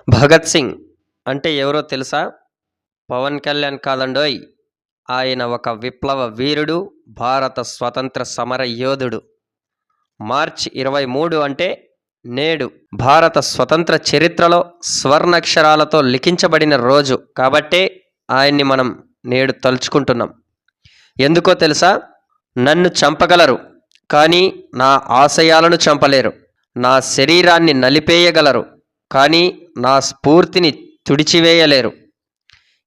భగత్ సింగ్ అంటే ఎవరో తెలుసా? పవన్ కళ్యాణ్ కాదండోయ్! ఆయన ఒక విప్లవ వీరుడు, భారత స్వతంత్ర సమర యోధుడు. మార్చి 23 అంటే నేడు భారత స్వతంత్ర చరిత్రలో స్వర్ణాక్షరాలతో లిఖించబడిన రోజు. కాబట్టే ఆయన్ని మనం నేడు తలుచుకుంటున్నాం. ఎందుకో తెలుసా? నన్ను చంపగలరు, కానీ నా ఆశయాలను చంపలేరు. నా శరీరాన్ని నలిపేయగలరు, కానీ నా స్ఫూర్తిని తుడిచివేయలేరు.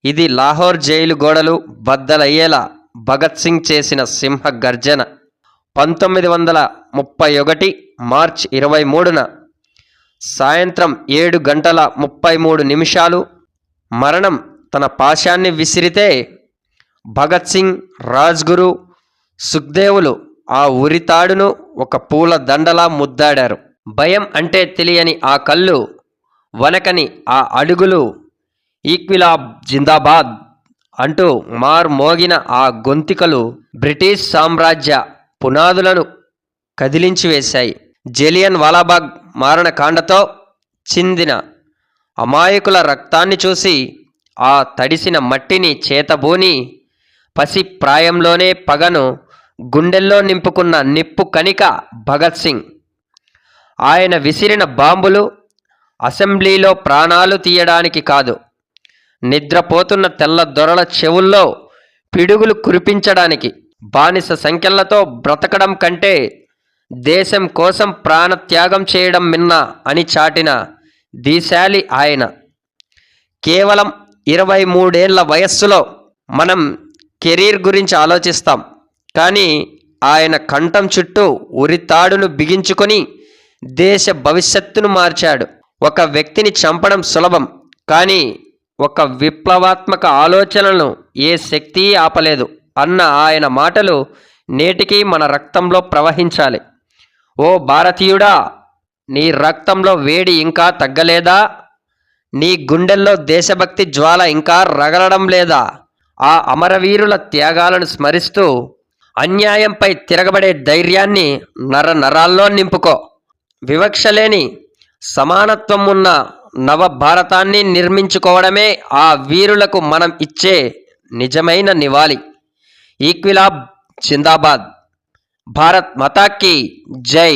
ఇది లాహోర్ జైలు గోడలు బద్దలయ్యేలా భగత్ సింగ్ చేసిన సింహ గర్జన. 1931 మార్చి 23న సాయంత్రం 7:33 మరణం తన పాశాన్ని విసిరితే భగత్ సింగ్, రాజ్గురు, సుఖ్దేవులు ఆ ఉరితాడును ఒక పూల దండలా ముద్దాడారు. భయం అంటే తెలియని ఆ కళ్ళు, వనకని ఆ అడుగులు, ఈక్విలాబ్ జిందాబాద్ అంటూ మార్మోగిన ఆ గొంతికలు బ్రిటిష్ సామ్రాజ్య పునాదులను కదిలించి వేశాయి. జలియన్ వాలాబాగ్ మారణకాండతో చిందిన అమాయకుల రక్తాన్ని చూసి ఆ తడిసిన మట్టిని చేతబూని పసి ప్రాయంలోనే పగను గుండెల్లో నింపుకున్న నిప్పు కణిక భగత్ సింగ్. ఆయన విసిరిన బాంబులు అసెంబ్లీలో ప్రాణాలు తీయడానికి కాదు, నిద్రపోతున్న తెల్ల దొరల చెవుల్లో పిడుగులు కురిపించడానికి. బానిస సంఖ్యలతో బ్రతకడం కంటే దేశం కోసం ప్రాణత్యాగం చేయడం మిన్న అని చాటిన ధీశాలి ఆయన. కేవలం 23 ఏళ్ల వయస్సులో మనం కెరీర్ గురించి ఆలోచిస్తాం, కానీ ఆయన కంఠం చుట్టూ ఉరితాడును బిగించుకొని దేశ భవిష్యత్తును మార్చాడు. ఒక వ్యక్తిని చంపడం సులభం, కానీ ఒక విప్లవాత్మక ఆలోచనలను ఏ శక్తి ఆపలేదు అన్న ఆయన మాటలు నేటికీ మన రక్తంలో ప్రవహించాలి. ఓ భారతీయుడా, నీ రక్తంలో వేడి ఇంకా తగ్గలేదా? నీ గుండెల్లో దేశభక్తి జ్వాల ఇంకా రగలడం లేదా? ఆ అమరవీరుల త్యాగాలను స్మరిస్తూ అన్యాయంపై తిరగబడే ధైర్యాన్ని నరాల్లో నింపుకో. వివక్ష లేని, సమానత్వం ఉన్న నవ భారతాన్ని నిర్మించుకోవడమే ఆ వీరులకు మనం ఇచ్చే నిజమైన నివాళి. ఈక్విలాబ్ జిందాబాద్. భారత్ మాతాకి జై.